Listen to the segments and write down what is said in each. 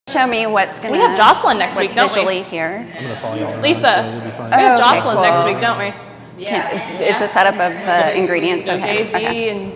Show me what's going to... We have Jocelyn next week, don't we? Here. I'm going to follow y'all around, Lisa, so it'll be fun. we have Okay, Jocelyn cool. next week, don't we? Yeah. It's a setup of ingredients. Okay. Jay-Z Okay. and...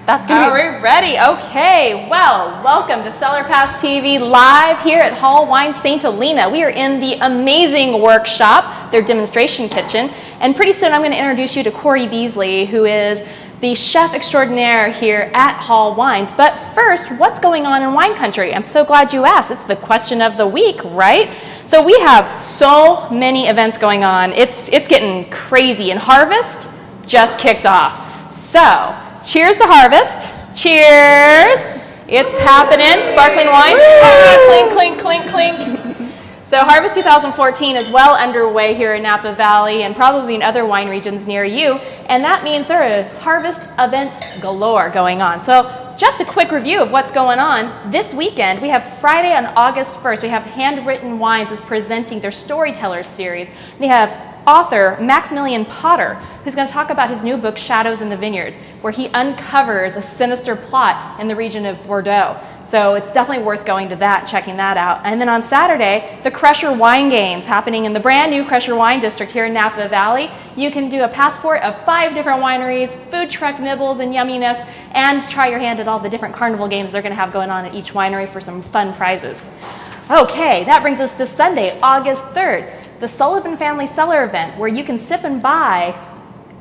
That's going to Are we ready? Okay, well, welcome to CellarPassTV live here at Hall Wine St. Helena. We are in the amazing workshop, their demonstration kitchen, and pretty soon I'm going to introduce you to Corrie Beezley, who is the chef extraordinaire here at Hall Wines. But first, what's going on in wine country? I'm so glad you asked. It's the question of the week, right? So we have so many events going on. It's getting crazy, and Harvest just kicked off. So, cheers to Harvest. Cheers. It's happening. Sparkling wine. Clink, clink, clink, clink. So Harvest 2014 is well underway here in Napa Valley and probably in other wine regions near you. And that means there are Harvest events galore going on. So just a quick review of what's going on. This weekend, we have Friday on August 1st. We have Handwritten Wines is presenting their Storytellers series. They have author Maximilian Potter, who's going to talk about his new book, Shadows in the Vineyards, where he uncovers a sinister plot in the region of Bordeaux. So it's definitely worth going to that, checking that out. And then on Saturday, the Crusher Wine Games happening in the brand new Crusher Wine District here in Napa Valley. You can do a passport of 5 different wineries, food truck nibbles and yumminess, and try your hand at all the different carnival games they're going to have going on at each winery for some fun prizes. Okay, that brings us to Sunday, August 3rd. The Sullivan Family Cellar event, where you can sip and buy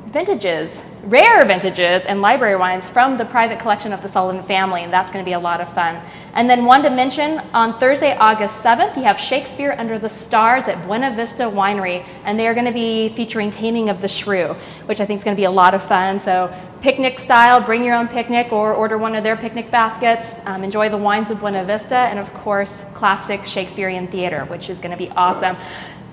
vintages, rare vintages, and library wines from the private collection of the Sullivan family, and that's going to be a lot of fun. And then one to mention, on Thursday, August 7th, you have Shakespeare Under the Stars at Buena Vista Winery, and they are going to be featuring Taming of the Shrew, which I think is going to be a lot of fun. So picnic style, bring your own picnic or order one of their picnic baskets, enjoy the wines of Buena Vista, and of course, classic Shakespearean theater, which is going to be awesome.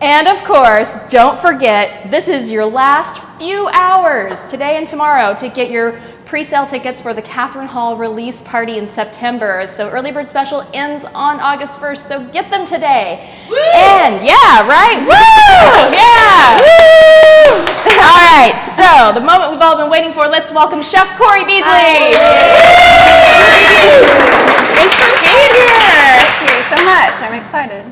And of course, don't forget, this is your last few hours, today and tomorrow, to get your pre-sale tickets for the Catherine Hall release party in September. So early bird special ends on August 1st, so get them today. Woo! And yeah, right? Woo! Yeah! Woo! All right, so the moment we've all been waiting for, let's welcome Chef Corrie Beezley. Thanks for being here. Thank you so much. I'm excited.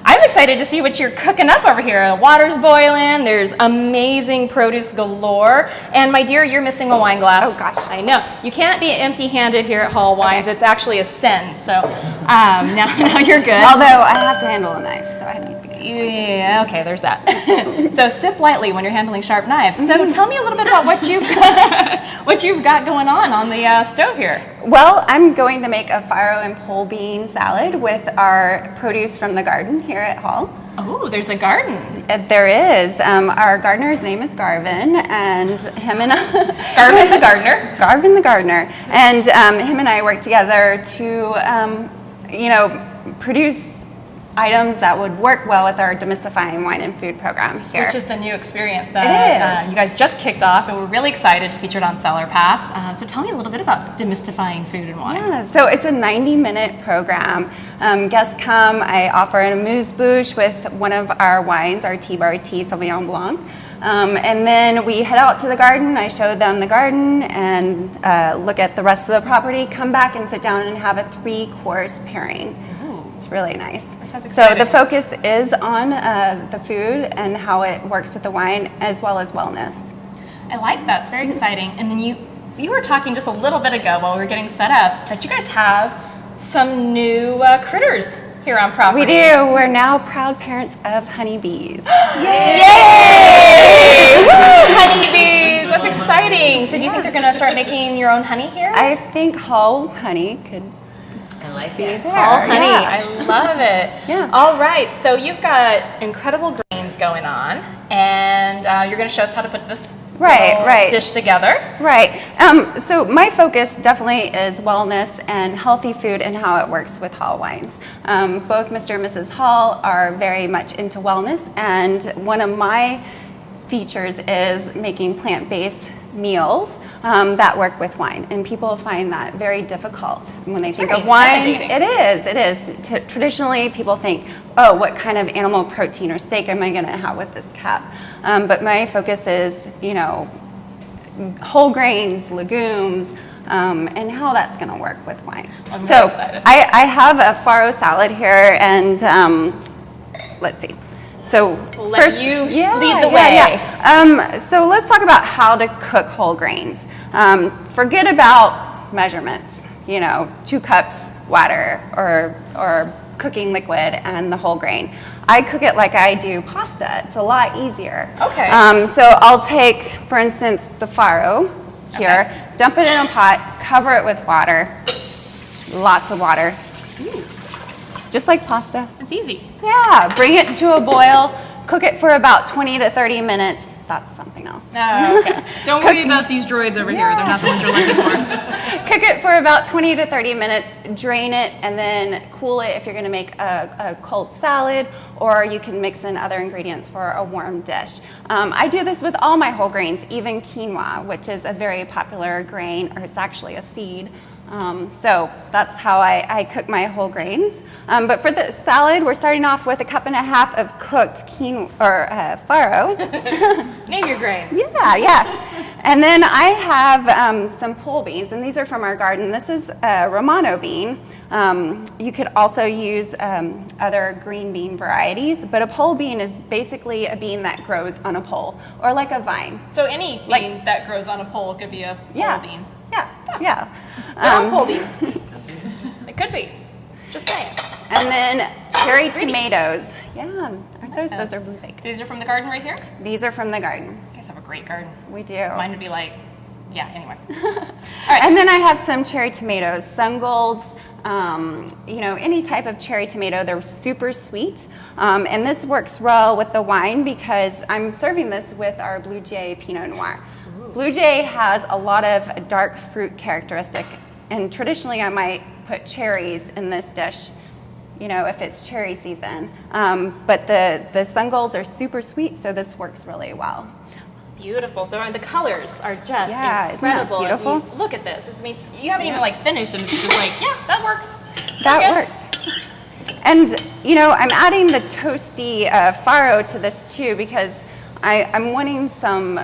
I'm excited to see what you're cooking up over here. The water's boiling, there's amazing produce galore, and my dear, you're missing a wine glass. Oh gosh. I know. You can't be empty-handed here at Hall Wines. Okay. It's actually a sin, so now you're good. Although I have to handle a knife, so I need to be careful. Yeah, okay, there's that. So sip lightly when you're handling sharp knives. So tell me a little bit about what you've got going on the stove here. Well, I'm going to make a farro and pole bean salad with our produce from the garden here at Hall. Oh, there's a garden. There is. Our gardener's name is Garvin, and him and Garvin the gardener. Garvin the gardener, and him and I work together to, produce items that would work well with our Demystifying wine and food program here. Which is the new experience that you guys just kicked off, and we're really excited to feature it on CellarPass. So tell me a little bit about Demystifying food and wine. Yeah, so it's a 90-minute program. Guests come, I offer an amuse-bouche with one of our wines, our T-Bar T Sauvignon Blanc. And then we head out to the garden, I show them the garden and look at the rest of the property, come back and sit down and have a 3-course pairing. Ooh. It's really nice. So the focus is on the food and how it works with the wine, as well as wellness. I like that. It's very exciting. And then you were talking just a little bit ago while we were getting set up that you guys have some new critters here on property. We do. We're now proud parents of honeybees. Yay! Woo! Honeybees. That's exciting. So do you think they're going to start making your own honey here? I think Hall honey could be there. Hall honey. Yeah. I love it. Yeah. All right. So you've got incredible greens going on, and you're going to show us how to put this dish together. Right. So my focus definitely is wellness and healthy food and how it works with Hall Wines. Both Mr. and Mrs. Hall are very much into wellness, and one of my features is making plant-based meals that work with wine, and people find that very difficult when they think of wine. It is. Traditionally, people think, oh, what kind of animal protein or steak am I going to have with this cup? But my focus is, whole grains, legumes, and how that's going to work with wine. I'm so very excited. I have a farro salad here, and let's see. So Let you lead the way. So let's talk about how to cook whole grains. Forget about measurements. 2 cups water or cooking liquid and the whole grain. I cook it like I do pasta. It's a lot easier. Okay. So I'll take, for instance, the farro here, dump it in a pot, cover it with water, lots of water. Ooh. Just like pasta. It's easy. Yeah, bring it to a boil, cook it for about 20 to 30 minutes. That's something else. Oh, okay. Don't worry about these droids over here. They're not the ones you're looking for. Cook it for about 20 to 30 minutes, drain it, and then cool it if you're going to make a cold salad, or you can mix in other ingredients for a warm dish. I do this with all my whole grains, even quinoa, which is a very popular grain, or it's actually a seed. So that's how I cook my whole grains. But for the salad, we're starting off with 1.5 cups of cooked quinoa or farro. Name your grain. Yeah. And then I have some pole beans, and these are from our garden. This is a Romano bean. You could also use other green bean varieties, but a pole bean is basically a bean that grows on a pole, or like a vine. So any bean that grows on a pole could be a pole bean. Yeah. They're all pole beans. It could be. Just saying. And then cherry tomatoes. Yeah, aren't those are really big. These are from the garden right here? These are from the garden. You guys have a great garden. We do. Mine would be like, anyway. All right. And then I have some cherry tomatoes, Sungolds, any type of cherry tomato. They're super sweet. And this works well with the wine because I'm serving this with our Blue Jay Pinot Noir. Blue Jay has a lot of dark fruit characteristic, and traditionally I might put cherries in this dish, if it's cherry season. But the Sungolds are super sweet, so this works really well. Beautiful. So the colors are just incredible. Isn't that beautiful? Look at this. You haven't even finished, and it's just like, that works. That works. And I'm adding the toasty farro to this too because I'm wanting some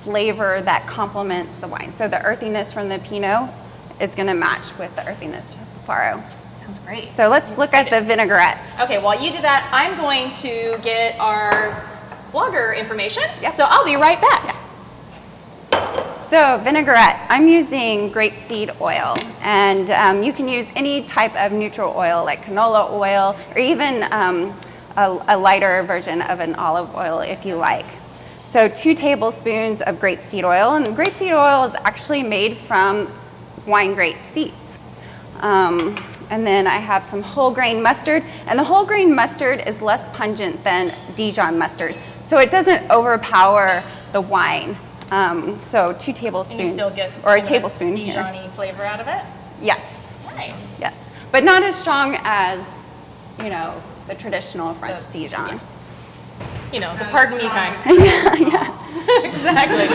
flavor that complements the wine. So the earthiness from the Pinot is going to match with the earthiness of the farro. Sounds great. So let's look at the vinaigrette. Okay, while you do that, I'm going to get our blogger information. Yep. So I'll be right back. So vinaigrette, I'm using grapeseed oil, and you can use any type of neutral oil like canola oil, or even a lighter version of an olive oil if you like. So 2 tablespoons of grapeseed oil, and grapeseed oil is actually made from wine grape seeds. And then I have some whole grain mustard, and the whole grain mustard is less pungent than Dijon mustard, so it doesn't overpower the wine. So 2 tablespoons, And you still get or a tablespoon Dijon-y flavor out of it? Yes. Nice. Yes, but not as strong as the traditional French Dijon. The pardon me kind. Yeah. Exactly.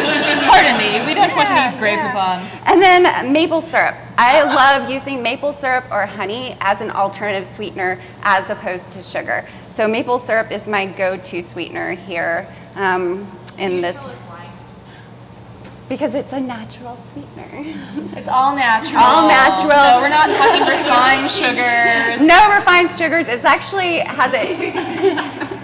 Pardon me. We don't want to eat Grey Poupon. And then maple syrup. I love using maple syrup or honey as an alternative sweetener as opposed to sugar. So maple syrup is my go-to sweetener here in this. Tell us why. Because it's a natural sweetener. It's all natural. All natural. So we're not talking refined sugars. No refined sugars. It actually has a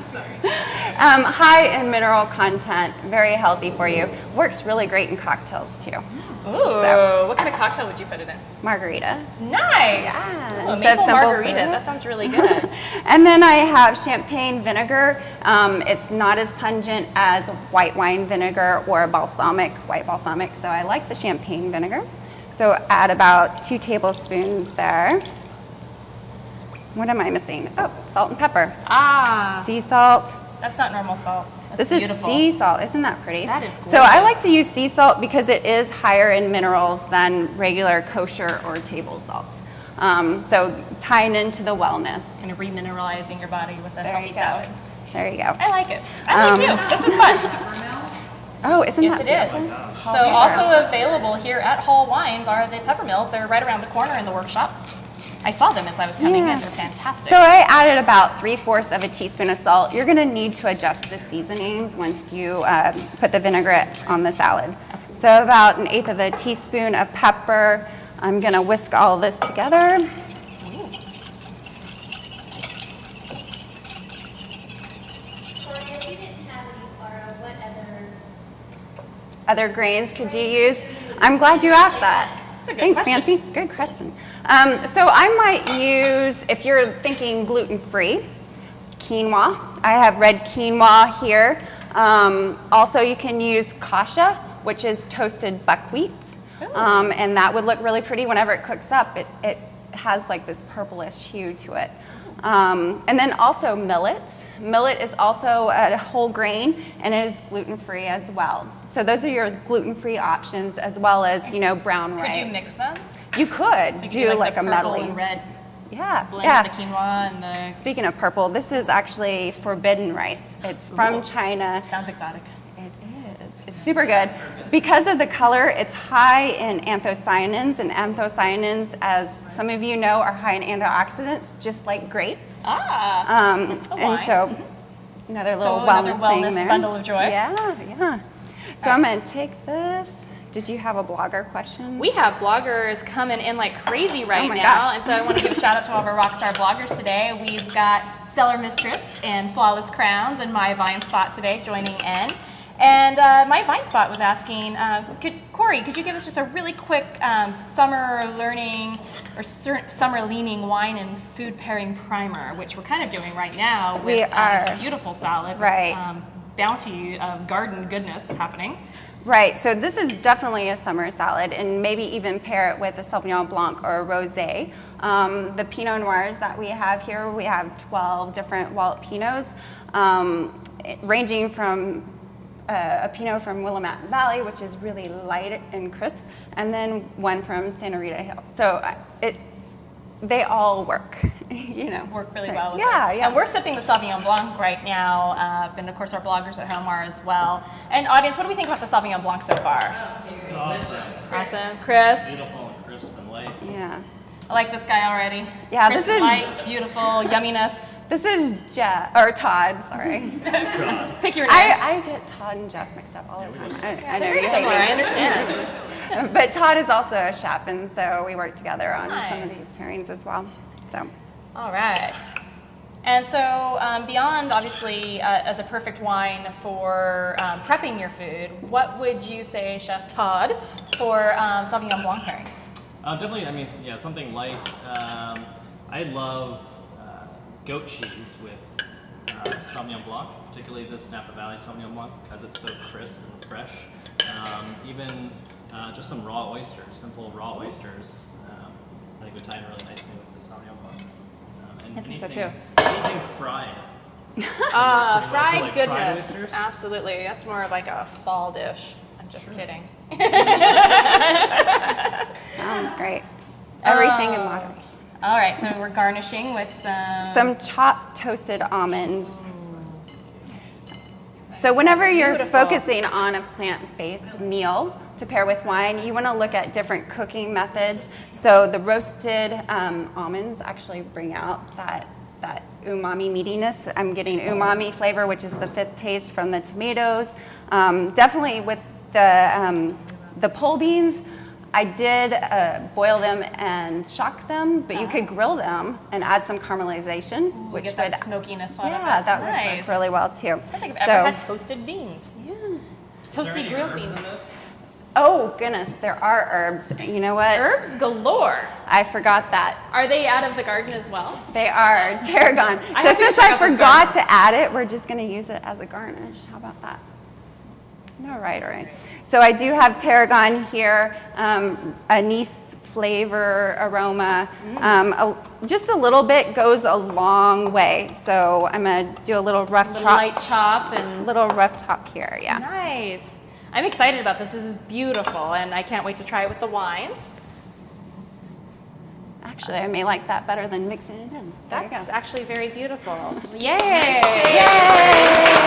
high in mineral content, very healthy for you. Works really great in cocktails too. Ooh, So- what kind of cocktail would you put it in? Margarita. Nice. Yeah, Ooh, instead of maple simple margarita. syrup. That sounds really good. And then I have champagne vinegar. It's not as pungent as white wine vinegar or white balsamic, so I like the champagne vinegar. So add about 2 tablespoons there. What am I missing? Oh, salt and pepper. Sea Sea salt. That's not normal salt. That's This beautiful. is sea salt. Isn't that pretty? That is So I gorgeous. like to use sea salt because it is higher in minerals than regular kosher or table salt. So tying into the wellness. Kind of remineralizing your body with a There healthy you salad. go. There you go. I like it. I like you. This is fun. Oh, isn't Yes, that it is. beautiful? So also available here at Hall Wines are the pepper mills. They're right around the corner in the workshop. I saw them as I was coming in. They're fantastic. So I added about 3/4 of a teaspoon of salt. You're going to need to adjust the seasonings once you put the vinaigrette on the salad. So about 1/8 of a teaspoon of pepper. I'm gonna whisk all this together. Other grains could you use? I'm glad you asked that. That's a good Thanks, question. Nancy. Good question. So I might use, if you're thinking gluten-free, quinoa. I have red quinoa here. Also, you can use kasha, which is toasted buckwheat. And that would look really pretty whenever it cooks up. It has like this purplish hue to it. And then also millet. Millet is also a whole grain and it is gluten-free as well. So those are your gluten-free options, as well as, you know, brown rice. Could you mix them? You could So you do could like the a purple medley. and red. Yeah, Blend yeah. the quinoa and the... Speaking of purple, this is actually forbidden rice. It's from China. Sounds exotic. It is. It's super good. Because of the color, it's high in anthocyanins, and anthocyanins, as some of you know, are high in antioxidants, just like grapes. And And so, another little another wellness thing wellness there. bundle of joy. Yeah, yeah. So I'm going to take this. Did you have a blogger question? We have bloggers coming in like crazy right my now, gosh. and so I want to give a shout out to all of our rockstar bloggers today. We've got Cellar Mistress and Flawless Crowns and My Vine Spot today joining in. And My Vine Spot was asking, Cory, could you give us just a really quick summer learning or summer leaning wine and food pairing primer, which we're kind of doing right now with this beautiful salad, Right. bounty of garden goodness happening. Right, so this is definitely a summer salad, and maybe even pair it with a Sauvignon Blanc or a Rosé. The Pinot Noirs that we have here, we have 12 different Wallop Pinots, ranging from a Pinot from Willamette Valley, which is really light and crisp, and then one from Santa Rita Hill. So they all work, you know. Work really well with yeah, it. Yeah. And we're sipping the Sauvignon Blanc right now, and of course our bloggers at home are as well. And audience, what do we think about the Sauvignon Blanc so far? It's awesome. Awesome. Crisp. Beautiful and crisp and light. Yeah. I like this guy already. Yeah, Crisp, this is light, beautiful, yumminess. This is Todd, sorry. Pick your name. I get Todd and Jeff mixed up all the time. I know Very you hate similar, I me. understand. But Todd is also a chef, and so we work together on some of Nice. these pairings as well. So, All right. And so beyond, obviously, as a perfect wine for prepping your food, what would you say, Chef Todd, for Sauvignon Blanc pairings? Definitely, I mean, yeah, something light. I love goat cheese with Sauvignon Blanc, particularly this Napa Valley Sauvignon Blanc, because it's so crisp and fresh. Even just some raw oysters, simple raw oysters, I think would tie in really nicely with the Sauvignon Blanc. And I think so, anything- too. Anything fried. Fried like fried goodness. oysters? Absolutely. That's more like a fall dish. I'm just kidding. sounds great. Everything in moderation. All right, so we're garnishing with Some chopped toasted almonds. So whenever you're beautiful. focusing on a plant-based meal to pair with wine, you want to look at different cooking methods. So the roasted almonds actually bring out that umami meatiness. I'm getting umami flavor, which is the fifth taste from the tomatoes. Definitely with the pole beans, I did boil them and shock them, but you could grill them and add some caramelization, which get would that smokiness on it. yeah, that would Nice. work really well too. I don't think I've ever had toasted beans. Yeah. Are there Toasted any grilled herbs beans. in this? Oh goodness, there are herbs. You know what? Herbs galore. I forgot that. Are they out of the garden as well? They are tarragon. I So have to since check I out this forgot to add it, we're just going to use it as a garnish. How about that? No, right, all right. So I do have tarragon here, anise flavor, aroma. Just a little bit goes a long way. So I'm going to do a little rough Little chop. light chop and Little rough chop here, yeah. nice. I'm excited about this. This is beautiful, and I can't wait to try it with the wines. Actually, I may like that better than mixing it in. There you That's go. actually very beautiful. Yay! Yay!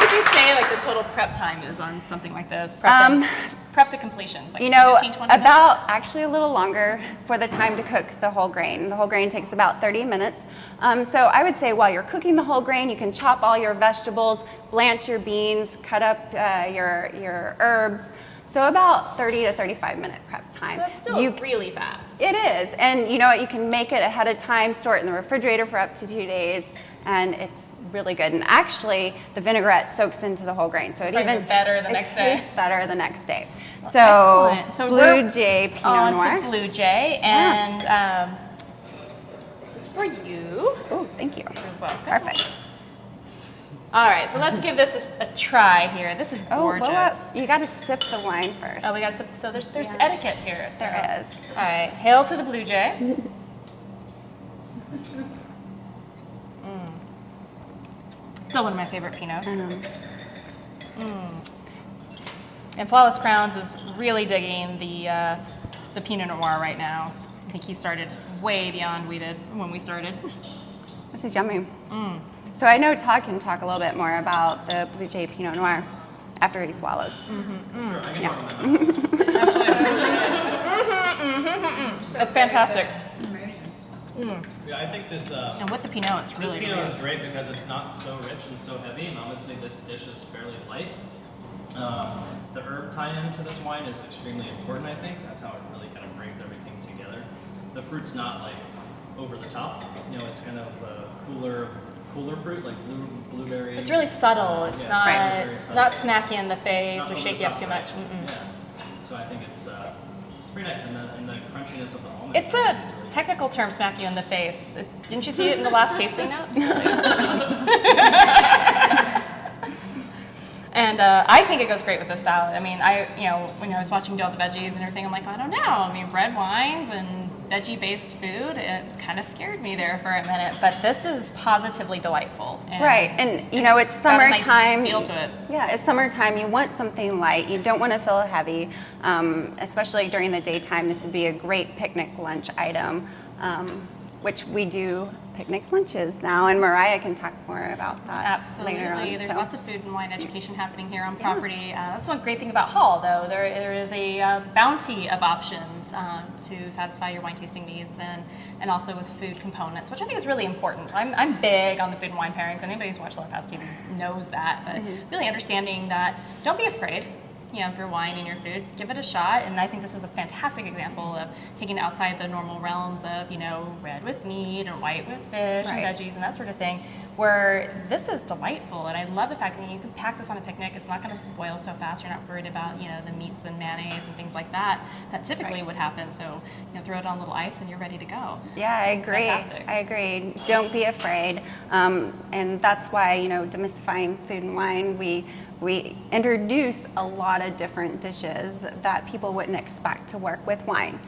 would you say like the total prep time is on something like this? Prep to completion, like 15, 20 minutes? About actually a little longer for the time to cook the whole grain. The whole grain takes about 30 minutes. So I would say while you're cooking the whole grain, you can chop all your vegetables, blanch your beans, cut up your herbs. So about 30 to 35 minute prep time. So that's still really fast. It is, and you know what, you can make it ahead of time, store it in the refrigerator for up to 2 days, and it's really good. And actually, the vinaigrette soaks into the whole grain, so it even better the next day. Tastes better the next day. So, excellent. So Blue Jay Pinot Noir. To Blue Jay, and this is for you. Oh, thank you. You're welcome. Perfect. All right, so let's give this a try here. This is gorgeous. Well, you got to sip the wine first. Oh, we got to sip. So there's etiquette here. So. There is. All right, hail to the Blue Jay. Still one of my favorite Pinots. And Flawless Crowns is really digging the Pinot Noir right now. I think he started way beyond we did when we started. This is yummy. So I know Todd can talk a little bit more about the Blue Jay Pinot Noir after he swallows. Sure, I can talk about that. That's fantastic. Yeah, I think this. And with the Pinot, it's really this Pinot is great because it's not so rich and so heavy, and honestly, this dish is fairly light. The herb tie-in to this wine is extremely important, I think. That's how it really kind of brings everything together. The fruit's not like over the top. You know, it's kind of cooler fruit, like blueberry. It's really subtle. It's subtle. not smack you in the face Not or shake you up too much. Yeah. So I think it's pretty nice, and the crunchiness of the almonds. It's a technical term, smack you in the face. Didn't you see it in the last tasting notes? And I think it goes great with the salad. I mean, when I was watching all the veggies and everything, I'm like, I don't know. I mean, red wines and veggie-based food, it kind of scared me there for a minute. But this is positively delightful. And right, and you know, it's summertime. Got a nice feel to it. Yeah, it's summertime. You want something light. You don't want to feel heavy, especially during the daytime. This would be a great picnic lunch item, which we do picnic lunches now, and Mariah can talk more about that Absolutely. later on. There's lots of food and wine education happening here on property. That's one great thing about Hall, though. There is a bounty of options to satisfy your wine tasting needs, and also with food components, which I think is really important. I'm big on the food and wine pairings. Anybody who's watched CellarPassTV knows that, but really understanding that don't be afraid. You know, of your wine and your food, give it a shot. And I think this was a fantastic example of taking it outside the normal realms of, you know, red with meat or white with fish and veggies and that sort of thing, where this is delightful. And I love the fact that you can pack this on a picnic. It's not going to spoil so fast. You're not worried about, you know, the meats and mayonnaise and things like that typically would happen. So, you know, throw it on a little ice and you're ready to go. Yeah, I agree. Fantastic. I agree. Don't be afraid. And that's why, you know, Demystifying Food and Wine, we introduce a lot of different dishes that people wouldn't expect to work with wine.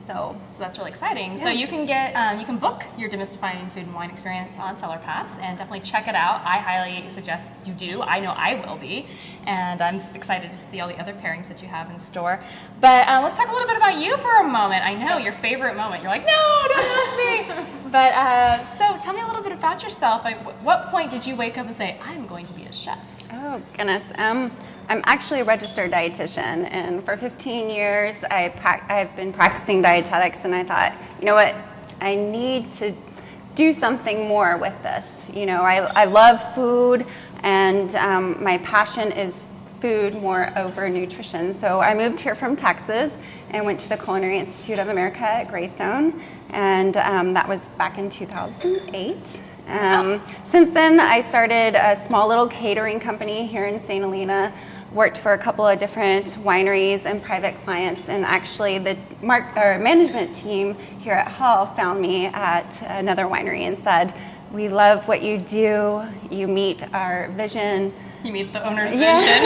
So that's really exciting. Yeah. So you can book your Demystifying Food and Wine experience on CellarPass and definitely check it out. I highly suggest you do. I know I will be, and I'm excited to see all the other pairings that you have in store. But let's talk a little bit about you for a moment. I know your favorite moment. You're like, no, don't ask me. But so tell me a little bit about yourself. Like, what point did you wake up and say, I'm going to be a chef? Oh, goodness. I'm actually a registered dietitian, and for 15 years I've been practicing dietetics, and I thought, you know what, I need to do something more with this. You know, I love food, and my passion is food more over nutrition. So I moved here from Texas and went to the Culinary Institute of America at Greystone, and that was back in 2008. Since then, I started a small little catering company here in St. Helena, worked for a couple of different wineries and private clients, and actually the management team here at Hall found me at another winery and said, we love what you do, you meet our vision. You meet the owner's vision.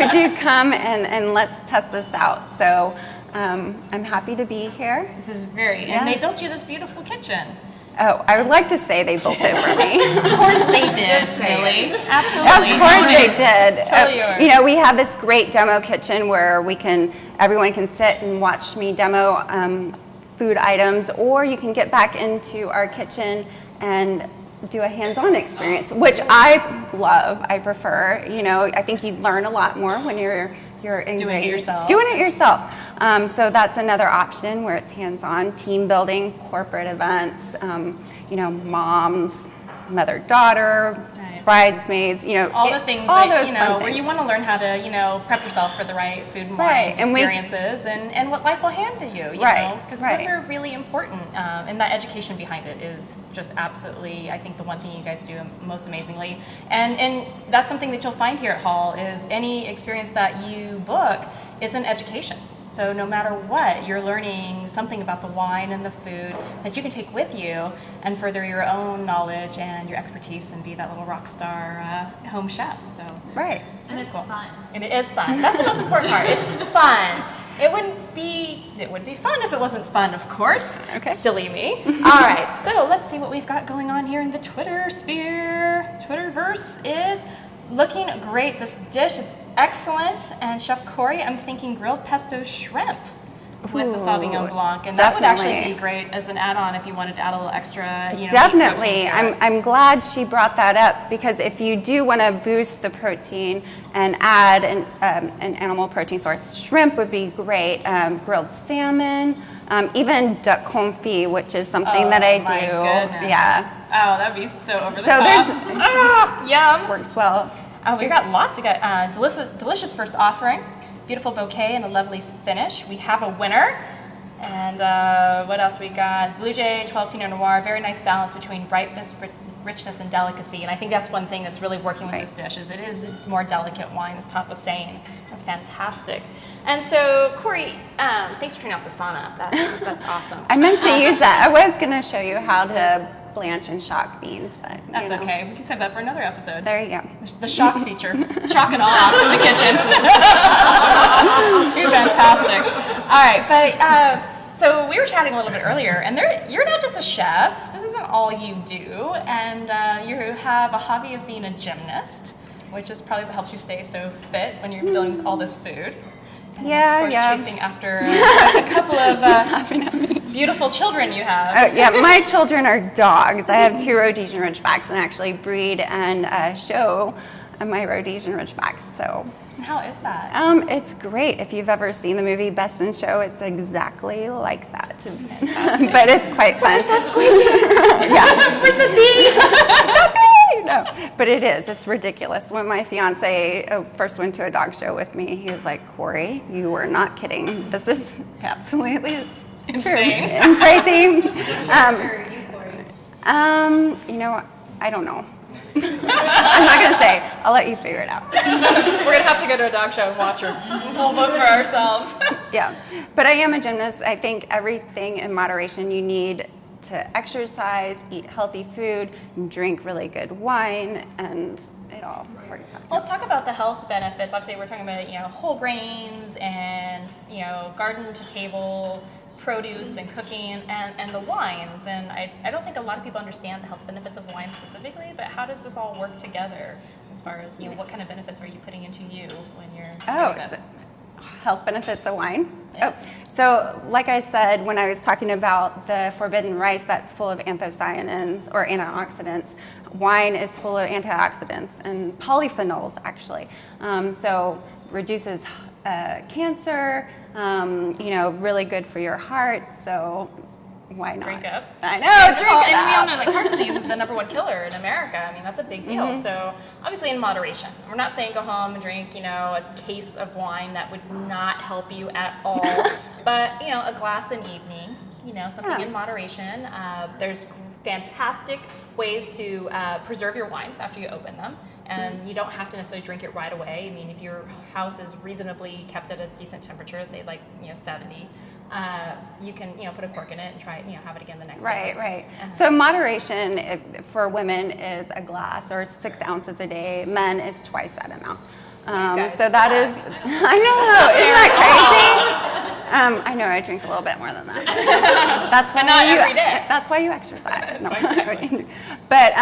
would you come and let's test this out? So I'm happy to be here. This is and they built you this beautiful kitchen. Oh, I would like to say they built it for me. Of course they did, Silly. Absolutely. Of course they did. It's totally yours. You know, we have this great demo kitchen where everyone can sit and watch me demo food items, or you can get back into our kitchen and do a hands-on experience, which I love. I prefer. You know, I think you learn a lot more when you're Doing it yourself. Doing it yourself. So that's another option where it's hands-on, team building, corporate events. You know, moms, mother-daughter, bridesmaids. You know, all the things all that, those you know, fun where things. you want to learn how to, you know, prep yourself for the right food and Right, wine and experiences and what life will hand to you, you Right, know, because right. those are really important. And that education behind it is just absolutely, I think, the one thing you guys do most amazingly. And that's something that you'll find here at Hall is any experience that you book is an education. So no matter what, you're learning something about the wine and the food that you can take with you and further your own knowledge and your expertise and be that little rock star home chef. So Right. And it's fun. And it is fun. That's the most important part. It's fun. It wouldn't be fun if it wasn't fun, of course. Okay. Silly me. All right, so let's see what we've got going on here in the Twitter sphere. Twitterverse is looking great. This dish, it's excellent. And Chef Corrie, I'm thinking grilled pesto shrimp with the Sauvignon Blanc. And that would actually definitely. be great as an add-on if you wanted to add a little extra, you know, meat Definitely. protein to it. I'm glad she brought that up because if you do want to boost the protein and add an animal protein source, shrimp would be great. Grilled salmon, even duck confit, which is something that I do. my goodness. Yeah, Oh, that'd be so over the So top. Yum. works well. Oh, we got lots. We got delicious first offering, beautiful bouquet, and a lovely finish. We have a winner. And what else we got? Blue Jay 12 Pinot Noir, very nice balance between brightness, richness, and delicacy. And I think that's one thing that's really working with this dish is it is more delicate wine, as Todd was saying. That's fantastic. And so, Corey, thanks for turning off the sauna. That's awesome. I meant to use that. I was going to show you how to blanch and shock beans, but That's okay. We can save that for another episode. There you go. The shock feature. Shock and awe in the kitchen. You're fantastic. All right, but so we were chatting a little bit earlier, and you're not just a chef. This isn't all you do, and you have a hobby of being a gymnast, which is probably what helps you stay so fit when you're dealing with all this food. And Yeah, of course, yeah. chasing after a couple of beautiful children you have. Oh, yeah, my children are dogs. I have 2 Rhodesian Ridgebacks and actually breed and show my Rhodesian Ridgebacks. So How is that? it's great. If you've ever seen the movie Best in Show, it's exactly like that. But it's quite fun. Where's that squeaky? Yeah. Where's the bee? No, but it is. It's ridiculous. When my fiance first went to a dog show with me, he was like, "Corey, you were not kidding. This is absolutely Insane. and crazy." After you, Corey. You know, I don't know. I'm not gonna say. I'll let you figure it out. We're gonna have to go to a dog show and watch her. We'll vote for ourselves. Yeah, but I am a gymnast. I think everything in moderation. You need to exercise, eat healthy food, drink really good wine, and it all works out. Well, let's talk about the health benefits. Obviously, we're talking about whole grains and garden to table produce and cooking and the wines. And I don't think a lot of people understand the health benefits of wine specifically. But how does this all work together as far as what kind of benefits are you putting into you when you're doing this? Health benefits of wine. Yes. So like I said, when I was talking about the forbidden rice that's full of anthocyanins or antioxidants, wine is full of antioxidants and polyphenols actually. So reduces cancer, really good for your heart. So why not? Drink up. I know, drink it And we all up. know that heart disease is the #1 killer in America. I mean, that's a big deal. So obviously in moderation. We're not saying go home and drink, a case of wine. That would not help you at all. But, a glass an evening, something in moderation. There's fantastic ways to preserve your wines after you open them. And you don't have to necessarily drink it right away. I mean, if your house is reasonably kept at a decent temperature, say like 70, you can put a cork in it and try it, have it again the next day. Right. So moderation for women is a glass or 6 ounces a day. Men is twice that amount. So that is, I know, isn't that crazy? I know I drink a little bit more than that. That's why not every day. That's why you exercise. No. Exactly. But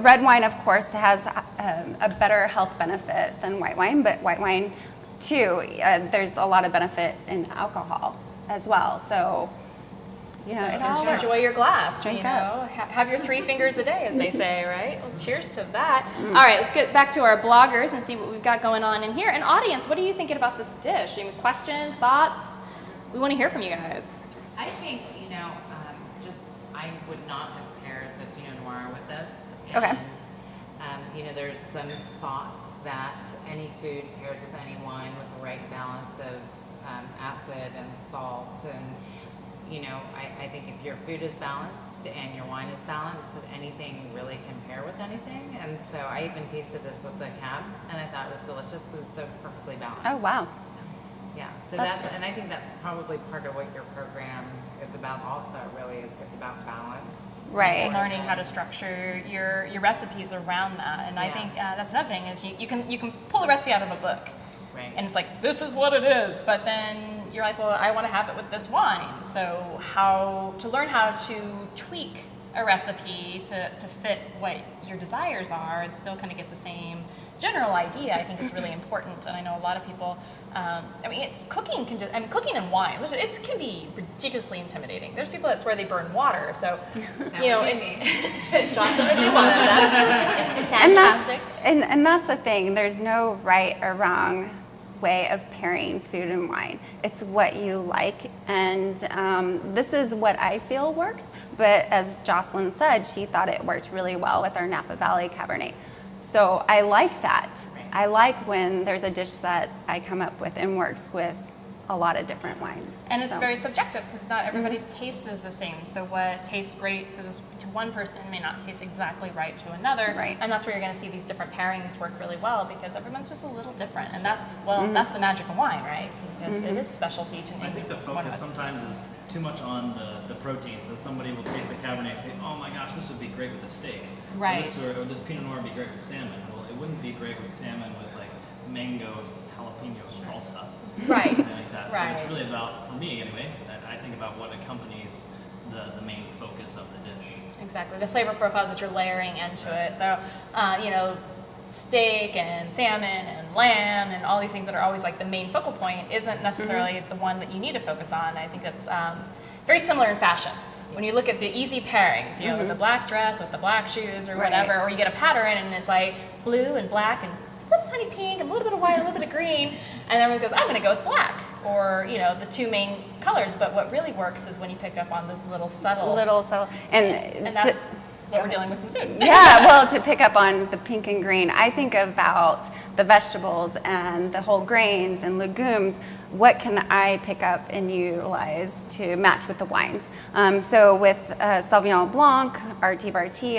red wine, of course, has a better health benefit than white wine. But white wine, too, there's a lot of benefit in alcohol as well. So you know, it all works. Enjoy your glass, Drink you know. up. Have your 3 fingers a day, as they say, right? Well, cheers to that. All right, let's get back to our bloggers and see what we've got going on in here. And audience, what are you thinking about this dish? Any questions, thoughts? We want to hear from you guys. I think, I would not have paired the Pinot Noir with this. Okay. And, there's some thought that any food pairs with any wine with the right balance of acid and salt. And, I think if your food is balanced and your wine is balanced, that anything really can pair with anything. And so I even tasted this with the cab, and I thought it was delicious because it's so perfectly balanced. Oh, wow. Yeah, so and I think that's probably part of what your program is about also, really. It's about balance. Right. And learning how to structure your recipes around that. And I Yeah. think that's another thing is you can pull a recipe out of a book. Right. And it's like, this is what it is. But then you're like, well, I want to have it with this wine. So to learn how to tweak a recipe to fit what your desires are and still kind of get the same general idea, I think is really important. And I know a lot of people, cooking and wine, it can be ridiculously intimidating. There's people that swear they burn water. So, Johnson would be one of them. Fantastic. And that's the thing. There's no right or wrong way of pairing food and wine. It's what you like, and this is what I feel works. But as Jocelyn said, she thought it worked really well with our Napa Valley Cabernet. So I like that. I like when there's a dish that I come up with and works with a lot of different wines. And it's very subjective because not everybody's taste is the same. So what tastes great to one person may not taste exactly right to another. Right. And that's where you're going to see these different pairings work really well because everyone's just a little different. And that's the magic of wine, right? Because it is special to each and I every think the one of focus us. sometimes is too much on the protein. So somebody will taste a Cabernet and say, oh my gosh, this would be great with a steak. Right. Or this Pinot Noir would be great with salmon. Well, it wouldn't be great with salmon with like mangoes, jalapeno salsa. Right. Something like that. Right. So it's really about, for me anyway, I think about what accompanies the main focus of the dish. Exactly, the flavor profiles that you're layering into it. So, steak and salmon and lamb and all these things that are always like the main focal point isn't necessarily the one that you need to focus on. I think that's very similar in fashion. When you look at the easy pairings, with the black dress, with the black shoes or whatever, or you get a pattern and it's like blue and black and a little tiny pink and a little bit of white, a little bit of green, and everyone goes, I'm going to go with black, or the 2 main colors. But what really works is when you pick up on those little subtle, and that's what we're dealing with in food. Yeah, well, to pick up on the pink and green, I think about the vegetables and the whole grains and legumes. What can I pick up and utilize to match with the wines? So with Sauvignon Blanc, RT,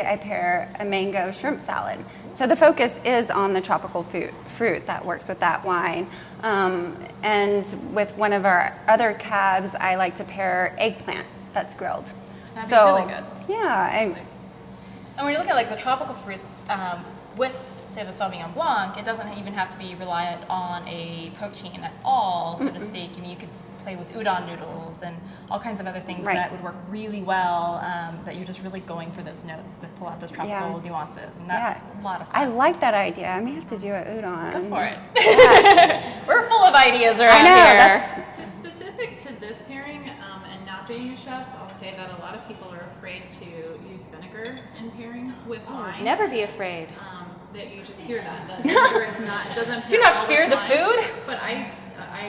I pair a mango shrimp salad. So the focus is on the tropical fruit that works with that wine. And with one of our other cabs, I like to pair eggplant that's grilled. That'd be really good. Yeah. And when you look at like the tropical fruits with, say, the Sauvignon Blanc, it doesn't even have to be reliant on a protein at all, so to speak. I mean, you could play with udon noodles and all kinds of other things that would work really well, that you're just really going for those notes to pull out those tropical nuances, and that's a lot of fun. I like that idea. I may have to do an udon. Go for it. We're full of ideas around here. So specific to this pairing, and not being a chef, I'll say that a lot of people are afraid to use vinegar in pairings with wine. Never be afraid. That you just hear that. The vinegar is not, it doesn't Do pair not well fear with the wine. food. But I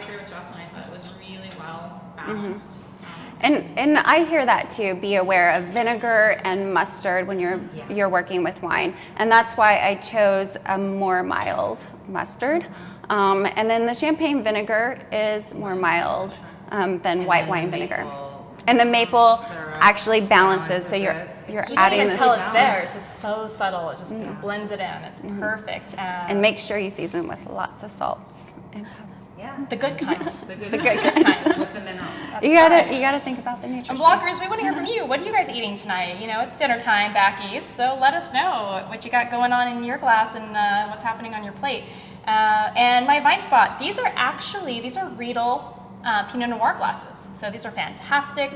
agree with Jocelyn. I thought it was really well balanced. And I hear that too. Be aware of vinegar and mustard when you're working with wine, and that's why I chose a more mild mustard. And then the champagne vinegar is more mild than white wine vinegar, and the maple actually balances. So you're You can't adding even this tell it's there. It's just so subtle. It just blends it in. It's perfect. and make sure you season with lots of salt and pepper. The good kind. The good kind. with the mineral. You gotta think about the nutrition. And bloggers, we want to hear from you. What are you guys eating tonight? It's dinner time back east, so let us know what you got going on in your glass and what's happening on your plate. And my Vine Spot, these are Riedel Pinot Noir glasses. So these are fantastic,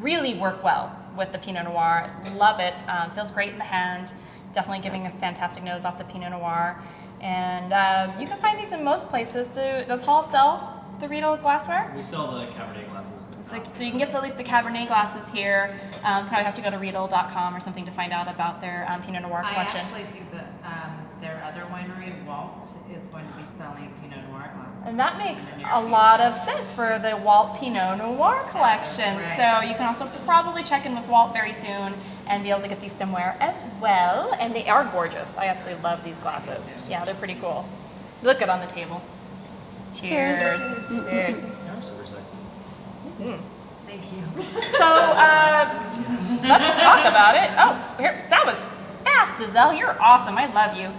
really work well with the Pinot Noir. Love it, feels great in the hand. Definitely giving a fantastic nose off the Pinot Noir. And you can find these in most places. Does Hall sell the Riedel glassware? We sell the Cabernet glasses. So you can get at least the Cabernet glasses here. Probably have to go to Riedel.com or something to find out about their Pinot Noir collection. I actually think that their other winery, Walt, is going to be selling Pinot Noir glasses. And that makes a lot of sense for the Walt Pinot Noir collection. Right. So you can also probably check in with Walt very soon and be able to get these stemware as well. And they are gorgeous. I absolutely love these glasses. Yeah, they're pretty cool. Look good on the table. Cheers. Cheers. They're super sexy. Thank you. So let's talk about it. Oh, here, that was fast, Giselle. You're awesome. I love you.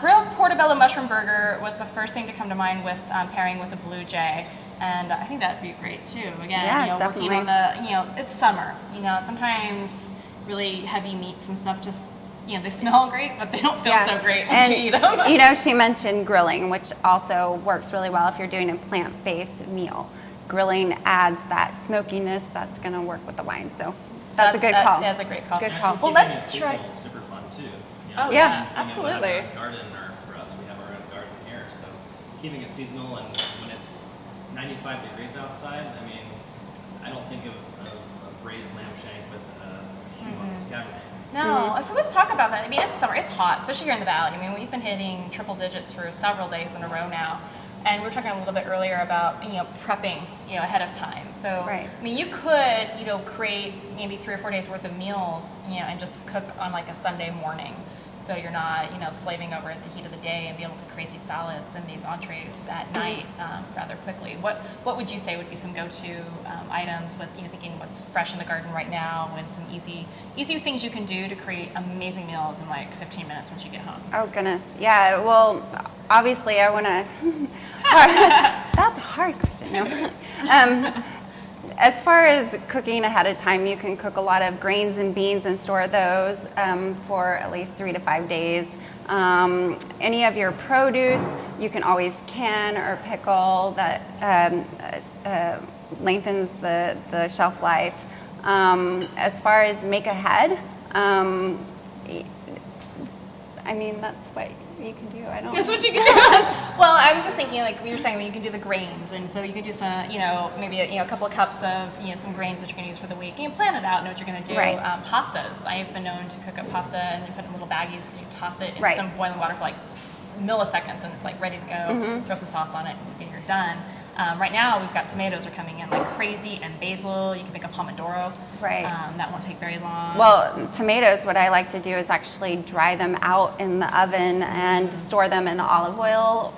Grilled portobello mushroom burger was the first thing to come to mind with pairing with a Blue Jay, and I think that'd be great too. Again, Yeah, definitely. working on the, it's summer. Sometimes really heavy meats and stuff just, they smell great, but they don't feel so great when you eat them. She mentioned grilling, which also works really well if you're doing a plant-based meal. Grilling adds that smokiness that's going to work with the wine. So that's a good call. That's a great call. Good call. Well, let's try. Seasonal is super fun too. Oh, yeah, absolutely. We have our own garden, or for us, we have our own garden here. So keeping it seasonal, and when it's 95 degrees outside, I mean, I don't think of a braised lamb shank with a humongous Cabernet. No, so let's talk about that. I mean, it's summer, it's hot, especially here in the valley. I mean, we've been hitting triple digits for several days in a row now. And we were talking a little bit earlier about, prepping, ahead of time. So, Right. I mean, you could, create maybe 3 or 4 days worth of meals, and just cook on like a Sunday morning. So you're not, slaving over at the heat of the day and be able to create these salads and these entrees at night rather quickly. What would you say would be some go-to items with, thinking what's fresh in the garden right now, and some easy things you can do to create amazing meals in like 15 minutes once you get home? Oh, goodness. Yeah, well, obviously I want to... That's a hard question. No. As far as cooking ahead of time, you can cook a lot of grains and beans and store those for at least 3 to 5 days. Any of your produce, you can always can or pickle. That lengthens the shelf life. As far as make ahead, I mean, that's what you can do. I don't. That's what you can do. Well, I'm just thinking, like we were saying, you can do the grains, and so you can do some, maybe a couple of cups of, some grains that you're going to use for the week. You can plan it out, know what you're going to do. Right. Pastas. I've been known to cook up pasta and then put it in little baggies, and you toss it in Right. some boiling water for like milliseconds, and it's like ready to go. Throw some sauce on it, and you're done. Right now, we've got tomatoes are coming in like crazy, and basil. You can make a pomodoro. Right. That won't take very long. Well, tomatoes, what I like to do is actually dry them out in the oven and store them in olive oil,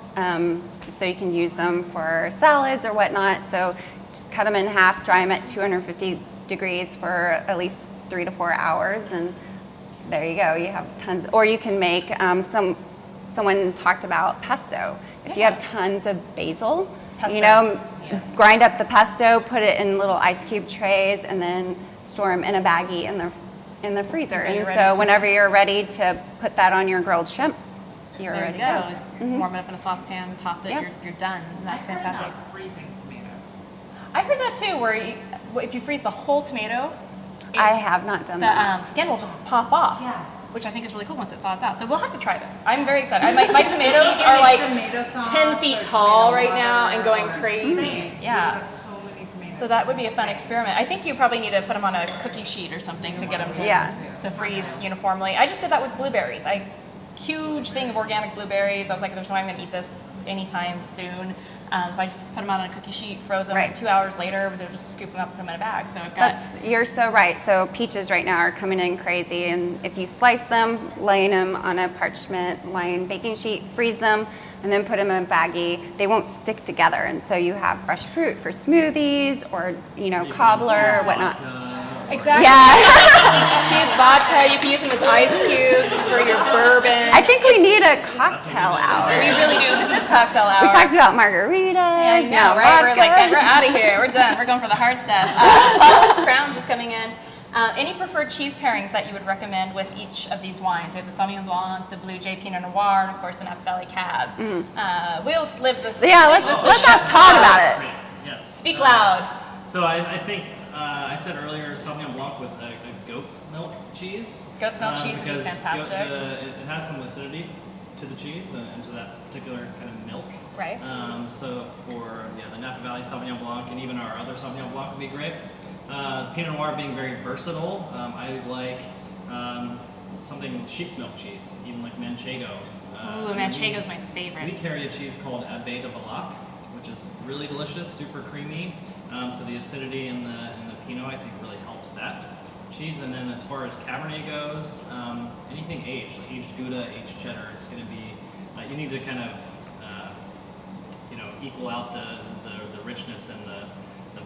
so you can use them for salads or whatnot. So just cut them in half, dry them at 250 degrees for at least 3 to 4 hours, and there you go. You have tons. Or you can make someone talked about pesto. If you have tons of basil, Pesto. grind up the pesto, put it in little ice cube trays, and then store them in a baggie in the freezer. So And you're ready so to whenever you're ready to put that on your grilled shrimp, you're there ready you to go. go. Just warm it up in a saucepan, toss it, Yeah. you're done. That's I've heard fantastic. about freezing tomatoes. I heard that too, where if you freeze the whole tomato, I have not done the that. skin will just pop off. Yeah. Which I think is really cool once it thaws out. So we'll have to try this. I'm very excited. My tomatoes are like tomato sauce 10 feet or tall tomato right now water and going or- crazy. Same. Yeah. We've got so many tomatoes. So that would be a fun Same. experiment. I think you probably need to put them on a cookie sheet or something to get them Yeah. to freeze uniformly. I just did that with blueberries. Huge thing of organic blueberries. I was like, there's no way I'm gonna eat this anytime soon. So I just put them on a cookie sheet, froze them. Right. 2 hours later, was able to just scoop them up, put them in a bag. So I've got. You're so right. So peaches right now are coming in crazy, and if you slice them, laying them on a parchment lined baking sheet, freeze them, and then put them in a baggie, they won't stick together, and so you have fresh fruit for smoothies or cobbler or whatnot. Exactly. Yeah. You can use vodka. You can use them as ice cubes for your bourbon. I think we need a cocktail hour. We really do. This is cocktail hour. We talked about margaritas. Yeah, I know, now right? We're vodka. like, we're out of here. We're done. We're going for the hard stuff. Paula's Crowns is coming in. Any preferred cheese pairings that you would recommend with each of these wines? We have the Sauvignon Blanc, the Blue Jay Pinot Noir, and of course the Napa Valley Cab. We'll live this. Yeah, let's talk about it. Yes. Speak loud. So I think I said earlier Sauvignon Blanc with a goat's milk cheese. Goat's milk cheese would be because fantastic. it has some acidity to the cheese and to that particular kind of milk. Right. So for the Napa Valley Sauvignon Blanc and even our other Sauvignon Blanc would be great. Pinot Noir being very versatile. I like something sheep's milk cheese, even like Manchego. Ooh, Manchego's my favorite. We carry a cheese called Abbé de Ballac, which is really delicious, super creamy. So the acidity in the Pinot, I think, really helps that cheese. And then as far as Cabernet goes, anything aged, like aged Gouda, aged cheddar, it's going to be, you need to kind of, equal out the richness and the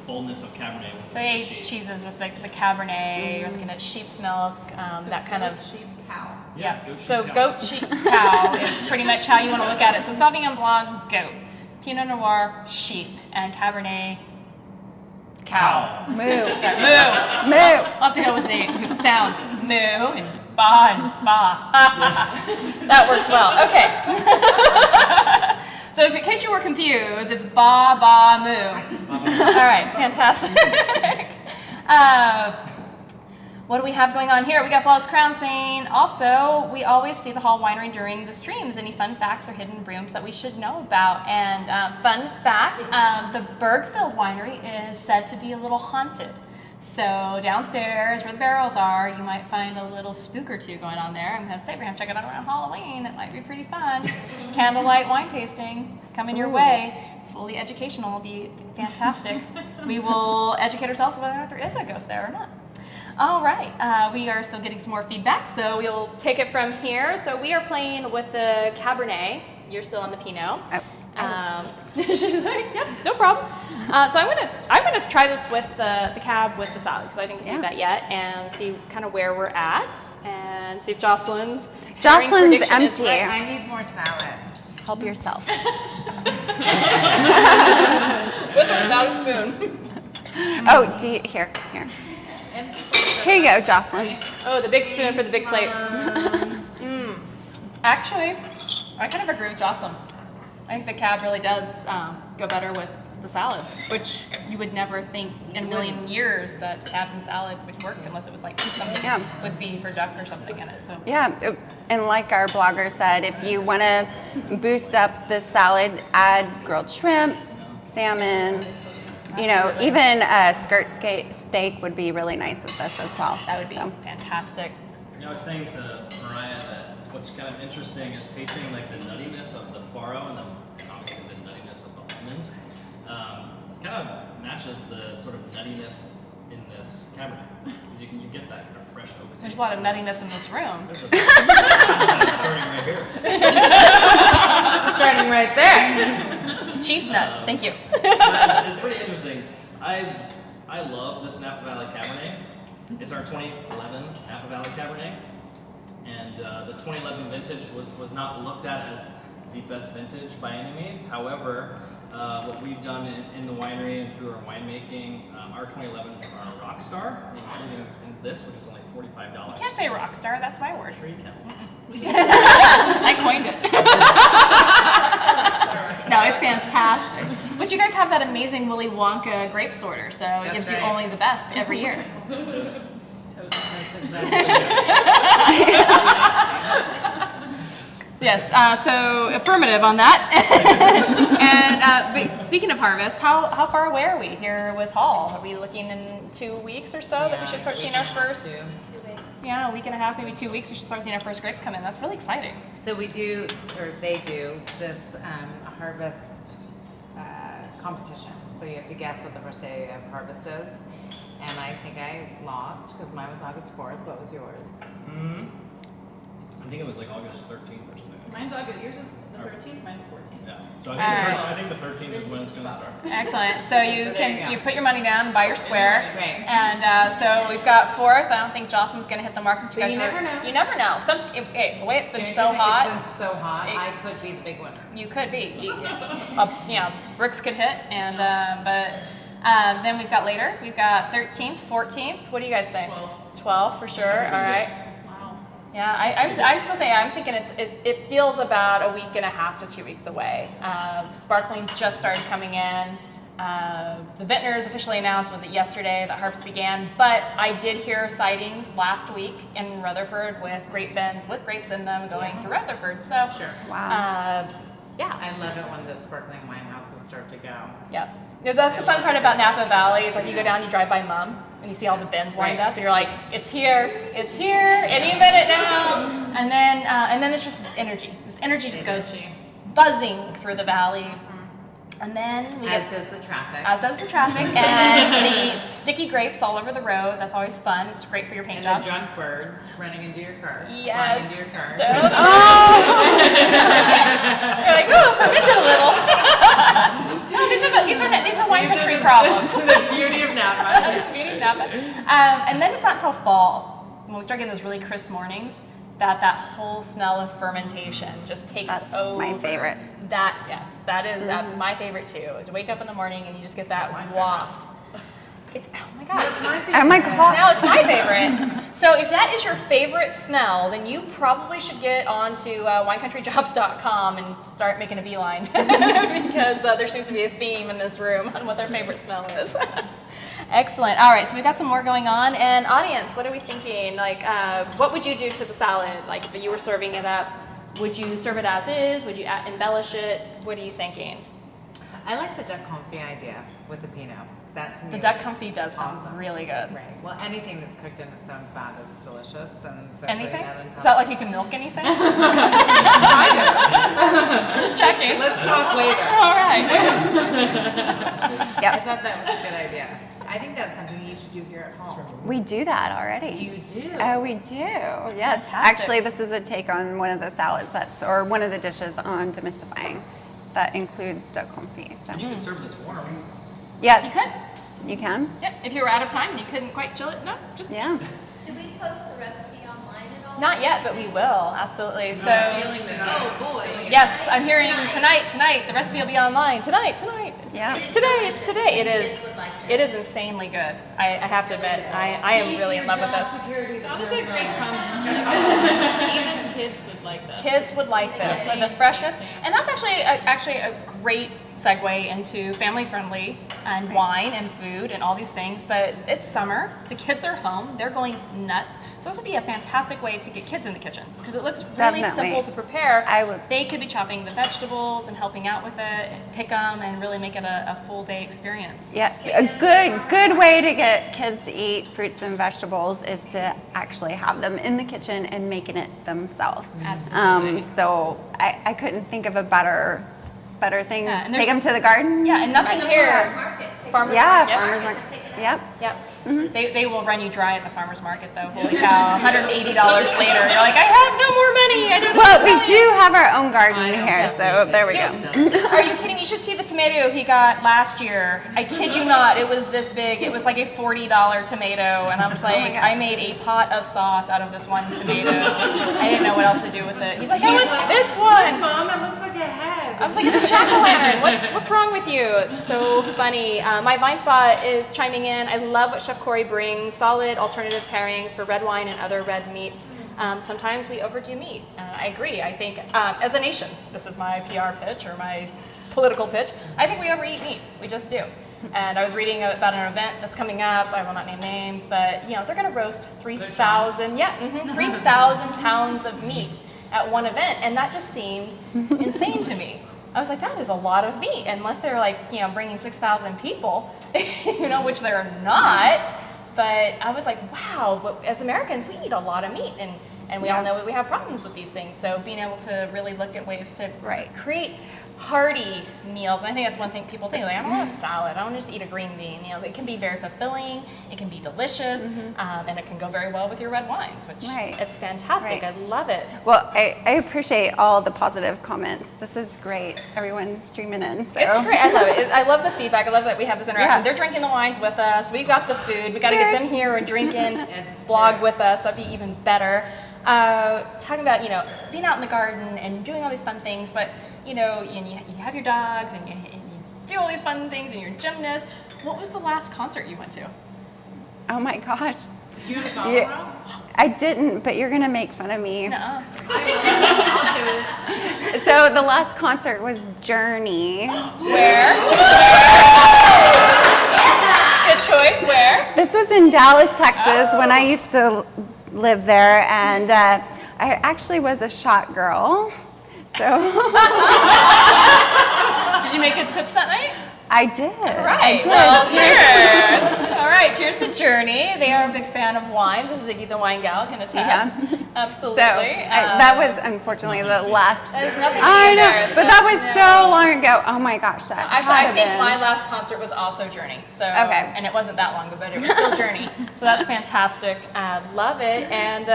boldness of Cabernet. So aged cheeses with the Cabernet, you're looking at sheep's milk, that kind of. Sheep, cow. Yeah. Goat, sheep, So cow. goat, sheep, cow is pretty much how you want to look at it. So Sauvignon Blanc, goat. Pinot Noir, sheep. And Cabernet, cow. Moo. Moo. Moo. I'll have to go with the sounds. Moo and ba and ba. That works well. Okay. So in case you were confused, it's ba, ba, moo. All right, fantastic. What do we have going on here? We got Flawless Crown saying, also, we always see the Hall Winery during the streams. Any fun facts or hidden brooms that we should know about? And fun fact, the Bergfield Winery is said to be a little haunted. So downstairs where the barrels are, you might find a little spook or two going on there. I'm going to say we're going to check it out around Halloween. It might be pretty fun. Candlelight wine tasting coming your way. Fully educational will be fantastic. We will educate ourselves whether or not there is a ghost there or not. All right, we are still getting some more feedback, so we'll take it from here. So we are playing with the Cabernet. You're still on the Pinot. She's like, yep, no problem. So I'm gonna try this with the Cab with the salad because I didn't do that yet, and see kind of where we're at, and see if Jocelyn's prediction is empty. right. I need more salad. Help yourself. With or without a spoon. Oh, here. Here you go, Jocelyn. Oh, the big spoon for the big plate. Actually, I kind of agree with Jocelyn. I think the Cab really does go better with the salad, which you would never think in a million years that Cab and salad would work unless it was like something with beef or duck or something in it. So Yeah, and like our blogger said, if you want to boost up the salad, add grilled shrimp, salmon, even a skirt steak would be really nice with this as well. that would be fantastic. I was saying to Mariah that what's kind of interesting is tasting like the nuttiness of the faro and obviously the nuttiness of the almond. Kind of matches the sort of nuttiness in this Cabernet. Because you get that kind of fresh oak taste. There's a lot of nuttiness in this room. There's starting right here. Starting right there. Chief nut, thank you. It's pretty interesting. I love this Napa Valley Cabernet. It's our 2011 Napa Valley Cabernet. And the 2011 vintage was not looked at as the best vintage by any means. However, what we've done in the winery and through our winemaking, our 2011s are a rock star, including in this, which is only $45. You can't say rock star, that's my word. Sure you can. I coined it. No, it's fantastic. But you guys have that amazing Willy Wonka grape sorter, so it gives you only the best every year. Yes, so affirmative on that. And speaking of harvest, how far away are we here with Hall? Are we looking in 2 weeks or so that we should start seeing our first? 2 weeks. Yeah, a week and a half, maybe 2 weeks, we should start seeing our first grapes come in. That's really exciting. So we do, or they do, this harvest competition. So you have to guess what the first day of harvest is. And I think I lost because mine was August 4th. What was yours? I think it was like August 13th or something. Mine's August. Yours is the 13th. Mine's the 14th. Yeah. So I think the 13th is when it's going to start. Excellent. So you put your money down, buy your square. Right. And so we've got 4th. I don't think Jocelyn's going to hit the mark. But you never know. You never know. The way it's been so hot. It's been so hot. I could be the big winner. You could be. Bricks could hit. And then we've got later. We've got 13th, 14th. What do you guys think? 12 for sure. All right. Yeah, I'm still saying, I'm thinking it feels about a week and a half to 2 weeks away. Sparkling just started coming in. The vintner is officially announced, was it yesterday, that harvest began, but I did hear sightings last week in Rutherford with grape bins with grapes in them going through Rutherford. So, Sure. Wow. yeah. I love it when the sparkling wine houses start to go. Yeah. That's the fun part about Napa Valley is like you go down, you drive by Mum, and you see all the bins lined up, and you're like, it's here, any minute now. And then it's just this energy. This energy just goes buzzing through the valley. And then As does the traffic. As does the traffic, and the sticky grapes all over the road. That's always fun. It's great for your paint And job. the drunk birds running into your car. Yes. Flying into your car. You're like, oh, fermented a little. No, these are wine country problems. The beauty of Napa. That's the beauty of Napa. And then it's not until fall, when we start getting those really crisp mornings, that whole smell of fermentation just takes That's over. my favorite. That is my favorite too. To wake up in the morning and you just get that waft. It's, oh my God. Oh my God. Now it's my favorite. So if that is your favorite smell, then you probably should get onto winecountryjobs.com and start making a beeline because there seems to be a theme in this room on what their favorite smell is. Excellent. All right, so we've got some more going on. And audience, what are we thinking? Like, what would you do to the salad? Like, if you were serving it up, would you serve it as is? Would you embellish it? What are you thinking? I like the duck confit idea with the Pinot. That to me The is duck confit does sound awesome. really good. Right. Well, anything that's cooked in its own fat is delicious. And so Anything? putting that on top. Is that like you can milk anything? Kind of. Just checking. Let's talk later. All right. I Yep. thought that was a good idea. I think that's something you should do here at home. We do that already. You do? Oh, we do. Yes. Fantastic. Actually, this is a take on one of the salad sets or one of the dishes on Demystifying that includes duck confit. So. And you can serve this warm. Yes. You could. You can. Yep. If you were out of time and you couldn't quite chill it, no, just Yeah. Do we post the recipe online at all? Not yet, but we will absolutely. So. Oh boy. Yes, I'm hearing tonight. The recipe will be online tonight. Yeah. It's today. It is insanely good. I have to admit, I am really in love with this. That was a great comment. Even kids would like this. Kids would like this, and the freshness, and that's actually a great segue into family friendly and wine and food and all these things. But it's summer, the kids are home, they're going nuts. So this would be a fantastic way to get kids in the kitchen because it looks really Definitely. simple to prepare. I would- They could be chopping the vegetables and helping out with it, pick them, and really make it a full day experience. Yeah, a good way to get kids to eat fruits and vegetables is to actually have them in the kitchen and making it themselves. Absolutely. So I couldn't think of a better thing. Yeah, and Take there's- them to the garden. Yeah, and nothing Farmers here. market. Farmers Yeah, market. farmers market. Yep. Yep. They will run you dry at the farmer's market though. Holy cow! $180 later, you're like, I have no more money. I don't know Well, what to we tell you. do have our own garden here, so there we go. Are you kidding me? You should see the tomato he got last year. I kid you not, it was this big. It was like a $40 tomato, and I was like, gosh. I made a pot of sauce out of this one tomato. I didn't know what else to do with it. He's like, I want this one. Mom, it looks like a head. I was like, it's a jack-o'-lantern. What's wrong with you? It's so funny. My Vine Spot is chiming in. I love what Chef Corrie brings. Solid alternative pairings for red wine and other red meats. Sometimes we overdo meat. I agree. I think as a nation, this is my PR pitch or my political pitch, I think we overeat meat. We just do. And I was reading about an event that's coming up. I will not name names, but they're going to roast 3,000 pounds of meat at one event, and that just seemed insane to me. I was like, that is a lot of meat, unless they're like, bringing 6,000 people, which they're not. But I was like, wow, but as Americans, we eat a lot of meat, and we all know that we have problems with these things. So being able to really look at ways to create hearty meals, and I think that's one thing people think, like, I don't want a salad, I want to just eat a green bean. It can be very fulfilling, it can be delicious, and it can go very well with your red wines, which it's fantastic. Right. I love it. Well, I appreciate all the positive comments. This is great. Everyone streaming in. So. It's great. I love it. I love the feedback. I love that we have this interaction. Yeah. They're drinking the wines with us. We got the food. We got to get them here and drinking vlog with us. That'd be even better. Talking about being out in the garden and doing all these fun things, but you have your dogs and you do all these fun things and you're a gymnast. What was the last concert you went to? Oh my gosh. Did you have a follow-up? I didn't, but you're gonna make fun of me. Nuh-uh. I'll do it. So the last concert was Journey. Where? choice. Where? This was in Dallas, Texas, when I used to live there, and I actually was a shot girl. So Did you make good tips that night? I did. Right. I did. Well, cheers. All right. Cheers to Journey. They are a big fan of wines, as Ziggy the wine gal can attest. Yeah. Absolutely. So that was unfortunately the last. There's nothing to I be know, embarrassed but of. that was so long ago. Oh my gosh, that Actually, had I to think been. my last concert was also Journey. So Okay. and it wasn't that long ago, but it was still Journey. So that's fantastic. Love it. And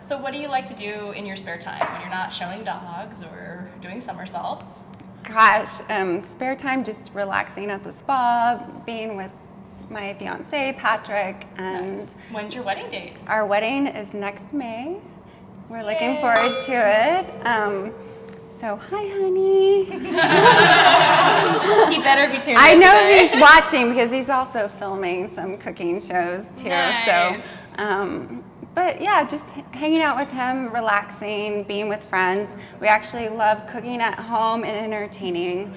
so, what do you like to do in your spare time when you're not showing dogs or doing somersaults? Gosh, spare time, just relaxing at the spa, being with my fiance Patrick, and Nice. When's your wedding date? our wedding is next May. We're looking Yay. forward to it. So hi, honey. He better be tuned I in know today. he's watching because he's also filming some cooking shows too. Nice. So, but yeah, just hanging out with him, relaxing, being with friends. We actually love cooking at home and entertaining.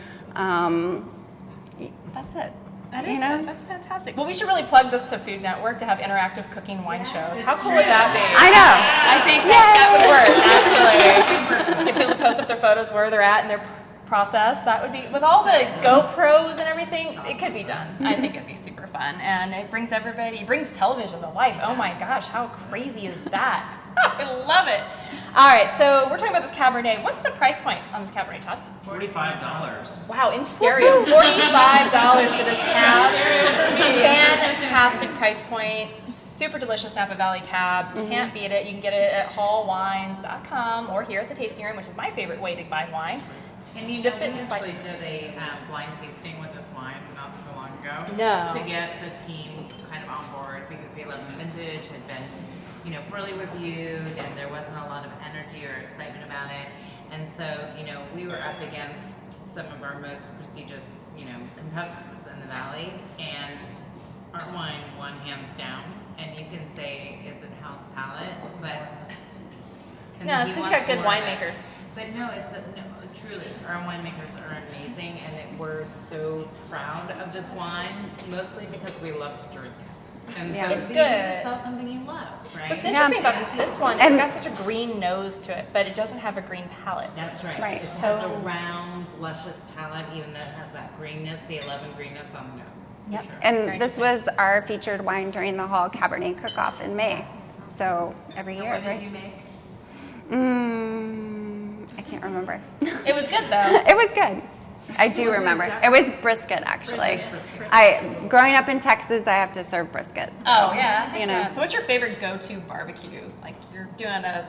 That's it. That You is know? that's fantastic. Well, we should really plug this to Food Network to have interactive cooking wine shows. How cool would that be? I know. I think that would work, actually. Get people to post up their photos where they're at in their process. That would be, with all the GoPros and everything, it could be done. I think it'd be super fun. And it brings everybody, it brings television to life. Oh my gosh, how crazy is that? I love it. All right, so we're talking about this Cabernet. What's the price point on this Cabernet, Todd? $45. Wow, in stereo, $45 for this cab. Fantastic price point. Super delicious Napa Valley cab. Can't beat it. You can get it at hallwines.com or here at the tasting room, which is my favorite way to buy wine. And you know, Sip we it and actually bite. did a blind tasting with this wine not so long ago. No. Just to get the team kind of on board because the 11 vintage had been, you know, poorly reviewed and there wasn't a lot of energy or excitement about it. And so, you know, we were up against some of our most prestigious, you know, competitors in the valley, and our wine won hands down. And you can say, is it house palate? But No, it's because you got good winemakers. But no, no, truly, our winemakers are amazing, and we're so proud of this wine, mostly because we love to drink it. And Yeah. so It's it's easy to good. sell something you love, right? What's interesting about this one, it's And- got such a green nose to it, but it doesn't have a green palate. That's right. Right. It has So- a round, luscious palate, even though it has that greenness, the 11 greenness on the nose. Yep. Sure. It's very And this was our featured wine during the Hall Cabernet Cook-Off in May. So every year, What did right? you make? I can't remember. It was good though. It was good. I do remember. It was brisket, actually. Growing up in Texas, I have to serve brisket. So, Oh yeah, you know, So what's your favorite go-to barbecue? Like you're doing a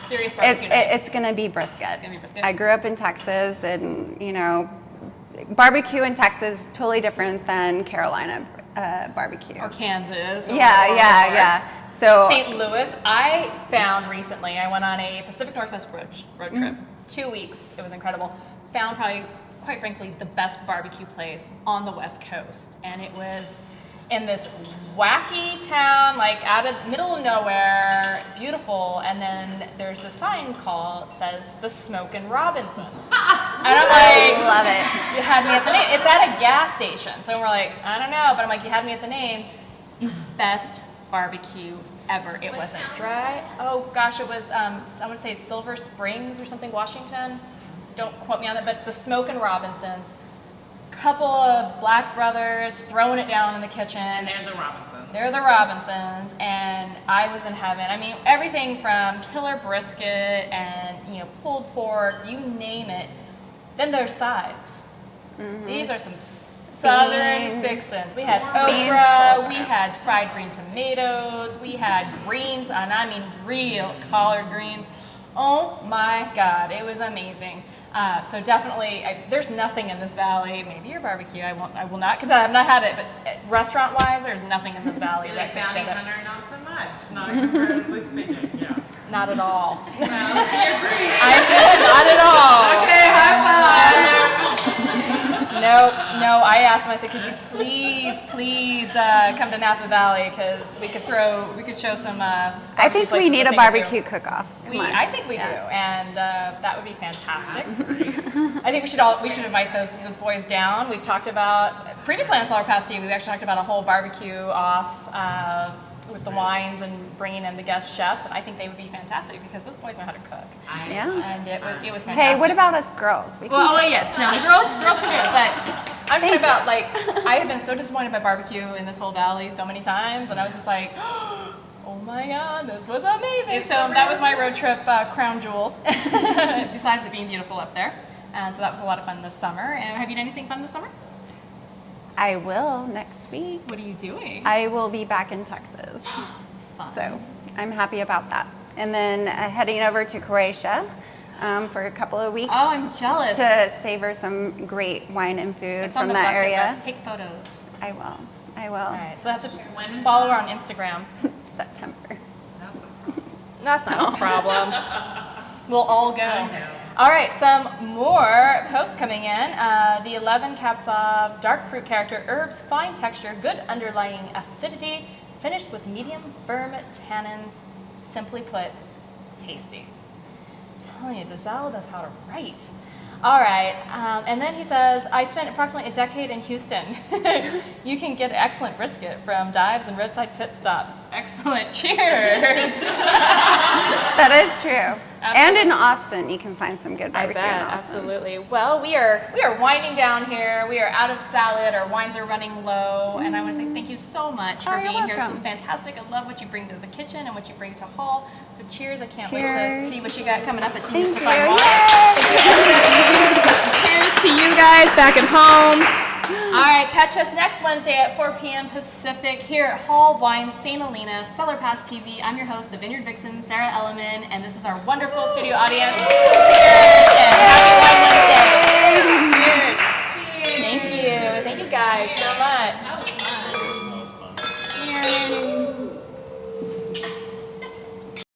serious it, barbecue night. it's gonna be brisket. It's gonna be brisket. I grew up in Texas, and you know, barbecue in Texas totally different than Carolina barbecue. Or Kansas. Yeah. So St. Louis. I found recently, I went on a Pacific Northwest road trip. 2 weeks. It was incredible. Found probably, quite frankly, the best barbecue place on the West Coast. And it was in this wacky town, like out of middle of nowhere, beautiful. And then there's a sign that says the Smokin' Robinsons. And I'm like, love it. you had me at the name. It's at a gas station. So we're like, I don't know, but I'm like, you had me at the name. Best barbecue ever. It wasn't dry. Oh gosh, it was, I want to say Silver Springs or something, Washington. Don't quote me on that, but the Smokin' Robinsons. Couple of black brothers throwing it down in the kitchen. And they're the Robinsons. They're the Robinsons, and I was in heaven. I mean, everything from killer brisket and, you know, pulled pork, you name it. Then there's sides. These are some southern fixins. We had okra, we had fried green tomatoes, we had greens, and I mean real collard greens. Oh my God, it was amazing. So definitely, there's nothing in this valley. Maybe your barbecue. I will not, because I have not had it. But restaurant-wise, there's nothing in this valley You're that like could bounty stand it. hunter, not so much. Not comparatively speaking, yeah. Not at all. Well, she agrees. Not at all. Okay, high five. No. I asked him. I said, "Could you please come to Napa Valley? Because we could show some." I think we need a barbecue cook-off. Come on. I think we do, and that would be fantastic. I think we should invite those boys down. We've talked about Previously on CellarPass TV, we actually talked about a whole barbecue off with the wines and bringing in the guest chefs, and I think they would be fantastic because those boys know how to cook. Yeah. And it was fantastic. Hey, what about us girls? We can Well, cook yes, too. no, the girls can do it, but I'm just talking about, like, I have been so disappointed by barbecue in this whole valley so many times, and I was just like, oh my God, this was amazing. So that was my road trip crown jewel, besides it being beautiful up there. So that was a lot of fun this summer. And have you done anything fun this summer? I will next week. What are you doing? I will be back in Texas. Fun. So I'm happy about that. And then heading over to Croatia for a couple of weeks. Oh, I'm jealous. To savor some great wine and food It's on from the that bucket area. list. Take photos. I will. I will. All right, so I have to follow her on Instagram. September. That's not a problem. We'll all go. All right, some more posts coming in. The 11 caps of dark fruit character, herbs, fine texture, good underlying acidity, finished with medium firm tannins. Simply put, tasty. I'm telling you, Dazal knows how to write. All right, and then he says, I spent approximately a decade in Houston. You can get excellent brisket from dives and roadside pit stops. Excellent, cheers. That is true. And in Austin, you can find some good I barbecue bet, in Austin. absolutely. Well, we are winding down here. We are out of salad. Our wines are running low, and I want to say thank you so much for Oh, you're being here. This welcome. was fantastic. I love what you bring to the kitchen and what you bring to Hall. So cheers! I can't wait to Cheers. see what you got coming up at Thank you. Demystifying Wine. Cheers to you guys back at home. All right, catch us next Wednesday at 4 p.m. Pacific here at Hall Wine St. Helena, CellarPass TV. I'm your host, the Vineyard Vixen, Sarah Elliman, and this is our wonderful studio audience. Cheers and happy Wine Wednesday. Cheers. Thank you. Thank you guys so much.